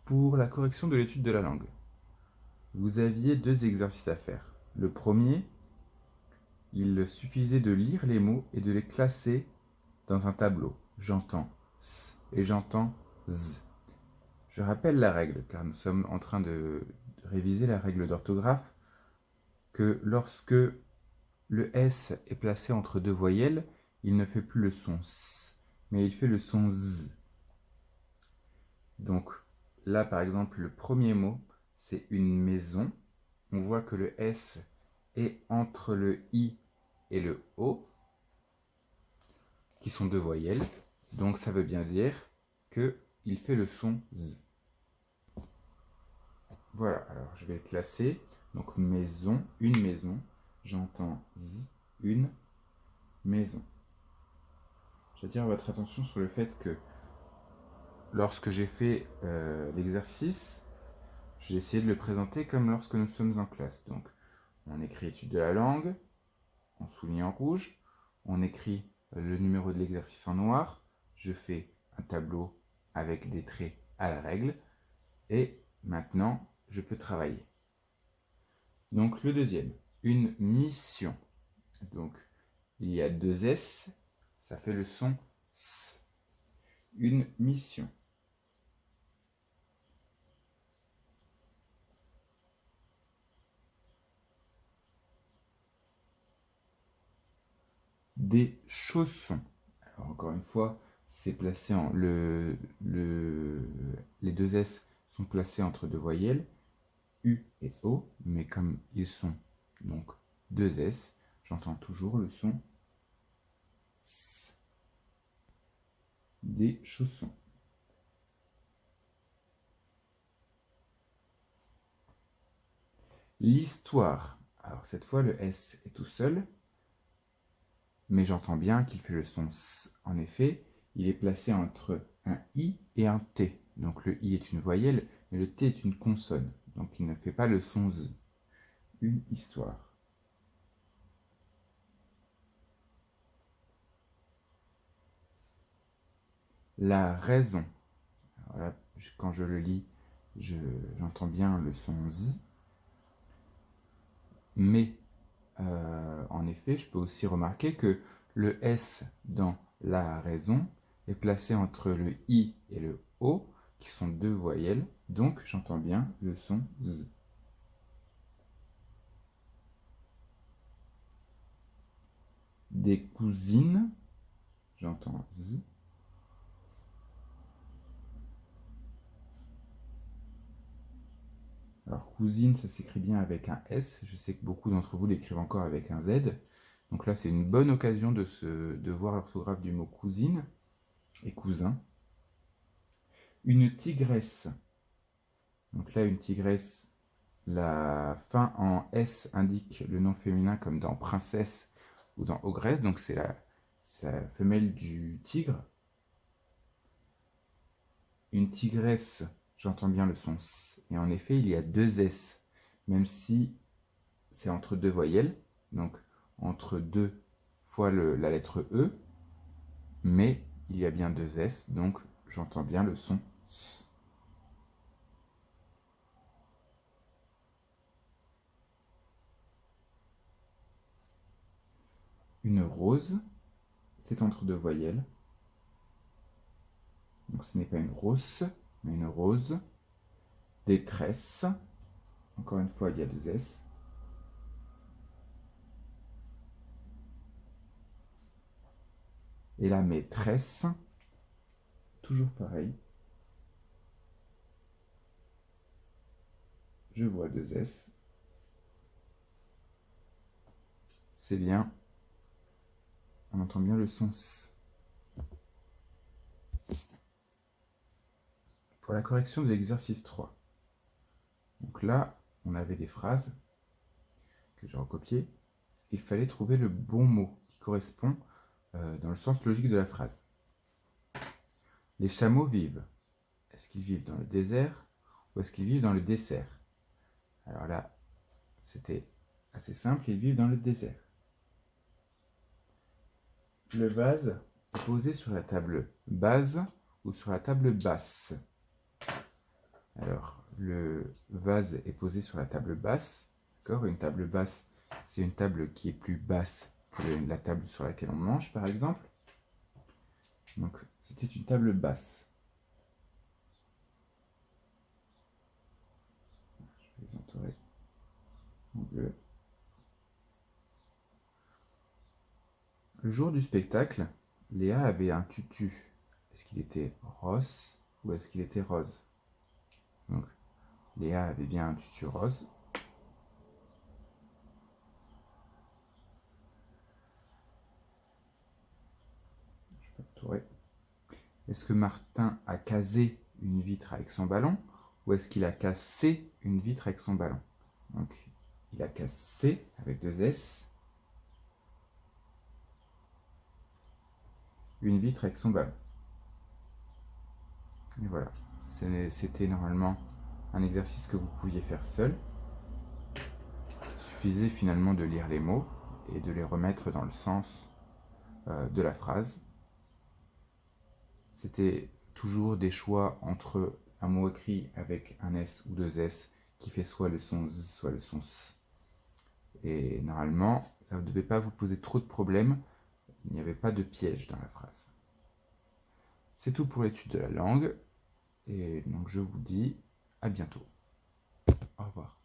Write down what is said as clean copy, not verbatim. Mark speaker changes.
Speaker 1: Pour la correction de l'étude de la langue, vous aviez 2 exercices à faire. Le premier, il suffisait de lire les mots et de les classer dans un tableau. J'entends S et j'entends Z. Je rappelle la règle, car nous sommes en train de réviser la règle d'orthographe, que lorsque le S est placé entre 2 voyelles, il ne fait plus le son S, mais il fait le son Z. Donc là, par exemple, le premier mot, c'est une maison. On voit que le S est entre le I et le O, qui sont 2 voyelles. Donc ça veut bien dire qu'il fait le son Z. Voilà, alors je vais le classer. Donc maison, une maison. J'entends Z, une maison. J'attire votre attention sur le fait que lorsque j'ai fait l'exercice, j'ai essayé de le présenter comme lorsque nous sommes en classe. Donc, on écrit étude de la langue, on souligne en rouge, on écrit le numéro de l'exercice en noir, je fais un tableau avec des traits à la règle, et maintenant, je peux travailler. Donc, le deuxième, une mission. Donc, il y a 2 S, ça fait le son S. Une mission. Des chaussons. Alors, encore une fois, c'est placé en les 2 S sont placés entre 2 voyelles, U et O, mais comme ils sont donc 2 S, j'entends toujours le son S. Des chaussons. L'histoire. Alors cette fois, le S est tout seul, mais j'entends bien qu'il fait le son S. En effet, il est placé entre un I et un T. Donc le I est une voyelle, mais le T est une consonne. Donc il ne fait pas le son Z. Une histoire. La raison. Alors là, quand je le lis, j'entends bien le son Z. Mais, en effet, je peux aussi remarquer que le S dans la raison est placé entre le I et le O, qui sont 2 voyelles. Donc, j'entends bien le son Z. Des cousines, j'entends Z. Alors, cousine, ça s'écrit bien avec un S. Je sais que beaucoup d'entre vous l'écrivent encore avec un Z. Donc là, c'est une bonne occasion de voir l'orthographe du mot cousine et cousin. Une tigresse. Donc là, une tigresse, la fin en S indique le nom féminin comme dans princesse ou dans ogresse. Donc c'est la femelle du tigre. Une tigresse, j'entends bien le son S. Et en effet, il y a 2 S, même si c'est entre 2 voyelles, donc entre 2 fois la lettre E, mais il y a bien 2 S, donc j'entends bien le son S. Une rose, c'est entre 2 voyelles, donc ce n'est pas une rose, mais une rose. Détresse, encore une fois il y a 2 S. Et la maîtresse, toujours pareil. Je vois 2 S. C'est bien. On entend bien le son S. Pour la correction de l'exercice 3. Donc là, on avait des phrases que j'ai recopiées. Il fallait trouver le bon mot qui correspond dans le sens logique de la phrase. Les chameaux vivent. Est-ce qu'ils vivent dans le désert ou est-ce qu'ils vivent dans le dessert? Alors là, c'était assez simple, ils vivent dans le désert. Le vase est posé sur la table basse ou sur la table basse? Alors, le vase est posé sur la table basse. D'accord ? Une table basse, c'est une table qui est plus basse que la table sur laquelle on mange, par exemple. Donc, c'était une table basse. Je vais les entourer en bleu. Le jour du spectacle, Léa avait un tutu. Est-ce qu'il était rose ou est-ce qu'il était rose? Donc, Léa avait bien un tutu rose. Je peux entourer. Est-ce que Martin a casé une vitre avec son ballon ou est-ce qu'il a cassé une vitre avec son ballon? Donc, il a cassé avec 2 S une vitre avec son ballon. Et voilà, c'était normalement un exercice que vous pouviez faire seul. Il suffisait finalement de lire les mots et de les remettre dans le sens de la phrase. C'était toujours des choix entre un mot écrit avec un S ou 2 S qui fait soit le son Z, soit le son S. Et normalement, ça ne devait pas vous poser trop de problèmes. Il n'y avait pas de piège dans la phrase. C'est tout pour l'étude de la langue. Et donc je vous dis à bientôt. Au revoir.